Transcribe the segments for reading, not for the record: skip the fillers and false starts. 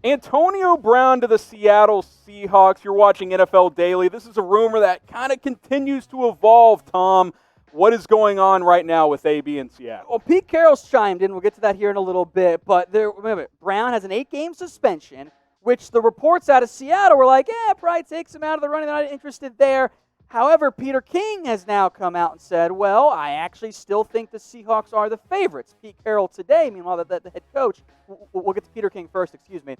Antonio Brown to the Seattle Seahawks. You're watching NFL Daily. This is a rumor that kind of continues to evolve, Tom. What is going on right now with AB in Seattle? Well, Pete Carroll's chimed in. We'll get to that here in a little bit. But remember, Brown has an 8-game suspension, which the reports out of Seattle were like, probably takes him out of the running. They're not interested there. However, Peter King has now come out and said, well, I actually still think the Seahawks are the favorites. Pete Carroll today, meanwhile, the head coach, we'll get to Peter King first, excuse me.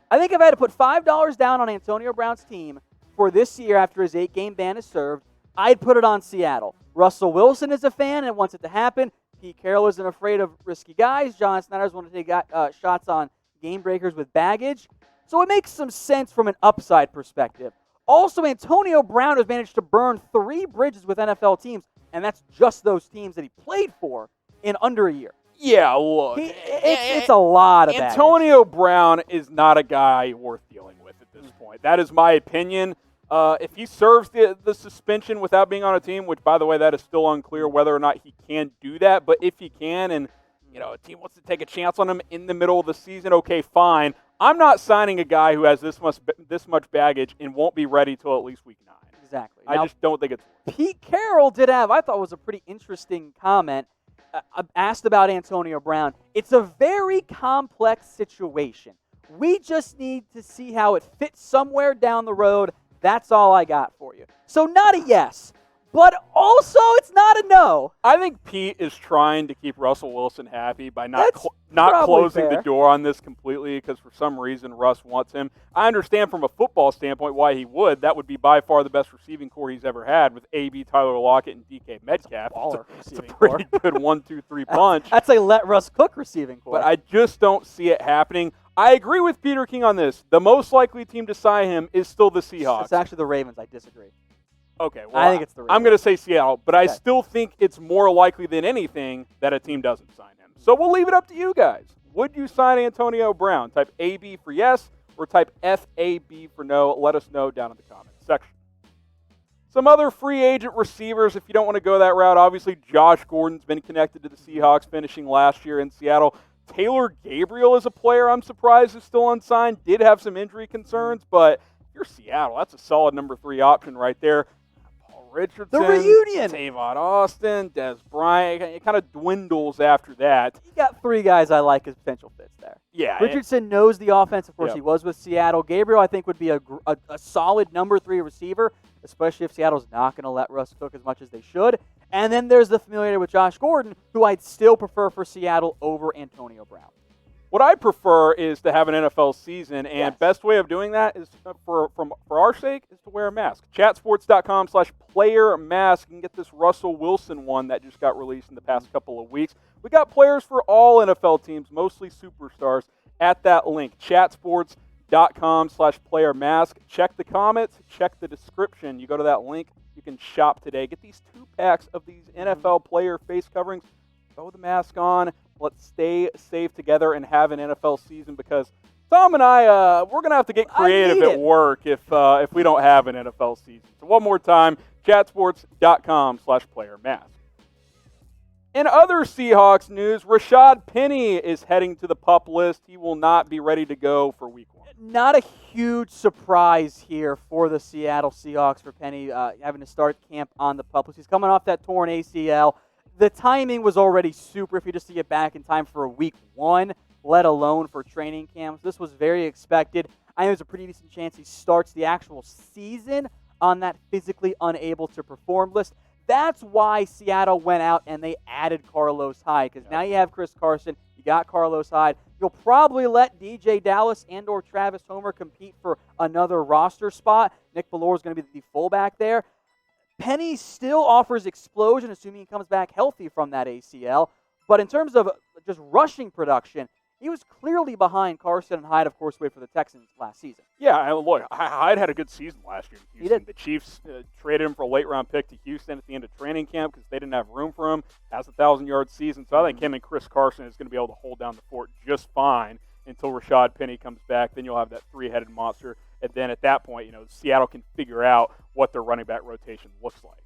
I think if I had to put $5 down on Antonio Brown's team for this year after his 8-game ban is served, I'd put it on Seattle. Russell Wilson is a fan and wants it to happen. Pete Carroll isn't afraid of risky guys. John Snyder's want to take shots on game breakers with baggage. So it makes some sense from an upside perspective. Also, Antonio Brown has managed to burn 3 bridges with NFL teams, and that's just those teams that he played for in under a year. Yeah, look. It's a lot of baggage. Antonio Brown is not a guy worth dealing with at this point. That is my opinion. If he serves the suspension without being on a team, which, by the way, that is still unclear whether or not he can do that, but if he can and a team wants to take a chance on him in the middle of the season, okay, fine. I'm not signing a guy who has this much baggage and won't be ready till at least week 9. Exactly. I just don't think it's worth it. Pete Carroll did have, I thought was a pretty interesting comment, asked about Antonio Brown. It's a very complex situation. We just need to see how it fits somewhere down the road. That's all I got for you. So not a yes, but also it's not a no. I think Pete is trying to keep Russell Wilson happy by not closing the door on this completely because for some reason Russ wants him. I understand from a football standpoint why he would. That would be by far the best receiving core he's ever had with AB, Tyler Lockett, and DK Metcalf. It's a pretty good 1-2-3 punch. That's a let Russ cook receiving core. But I just don't see it happening. I agree with Peter King on this. The most likely team to sign him is still the Seahawks. It's actually the Ravens. I disagree. Okay, well, I think it's the Ravens. I'm going to say Seattle, but I still think it's more likely than anything that a team doesn't sign him. So we'll leave it up to you guys. Would you sign Antonio Brown? Type AB for yes or type FAB for no. Let us know down in the comments section. Some other free agent receivers, if you don't want to go that route, obviously Josh Gordon's been connected to the Seahawks, finishing last year in Seattle. Taylor Gabriel is a player I'm surprised is still unsigned. Did have some injury concerns, but if you're Seattle, that's a solid number 3 option right there. Richardson, the reunion, Tavon Austin, Des Bryant. It kind of dwindles after that. You got 3 guys I like as potential fits there. Yeah, Richardson knows the offense. Of course, he was with Seattle. Gabriel, I think, would be a solid number 3 receiver, especially if Seattle's not going to let Russ cook as much as they should. And then there's the familiarity with Josh Gordon, who I'd still prefer for Seattle over Antonio Brown. What I prefer is to have an NFL season, and best way of doing that is, for our sake, is to wear a mask. Chatsports.com/player mask. You can get this Russell Wilson one that just got released in the past couple of weeks. We got players for all NFL teams, mostly superstars, at that link. Chatsports.com/player mask. Check the comments, check the description. You go to that link, you can shop today. Get these 2 packs of these NFL player face coverings. Throw the mask on. Let's stay safe together and have an NFL season because Tom and I, we're going to have to get creative at work if we don't have an NFL season. So one more time, chatsports.com/player mask. In other Seahawks news, Rashaad Penny is heading to the PUP list. He will not be ready to go for week 1. Not a huge surprise here for the Seattle Seahawks for Penny having to start camp on the PUP list. He's coming off that torn ACL. The timing was already super if you just to get back in time for a week 1, let alone for training camps. This was very expected. I think there's a pretty decent chance he starts the actual season on that physically unable to perform list. That's why Seattle went out and they added Carlos Hyde, because now you have Chris Carson, you got Carlos Hyde. You'll probably let DJ Dallas and or Travis Homer compete for another roster spot. Nick Ballore is going to be the fullback there. Penny still offers explosion, assuming he comes back healthy from that ACL. But in terms of just rushing production, he was clearly behind Carson and Hyde, of course, wait for the Texans last season. Yeah, look, Hyde had a good season last year in Houston. He did. The Chiefs traded him for a late-round pick to Houston at the end of training camp because they didn't have room for him. Has a 1,000-yard season, so I think him and Chris Carson is going to be able to hold down the fort just fine until Rashaad Penny comes back. Then you'll have that 3-headed monster. And then at that point, Seattle can figure out what their running back rotation looks like.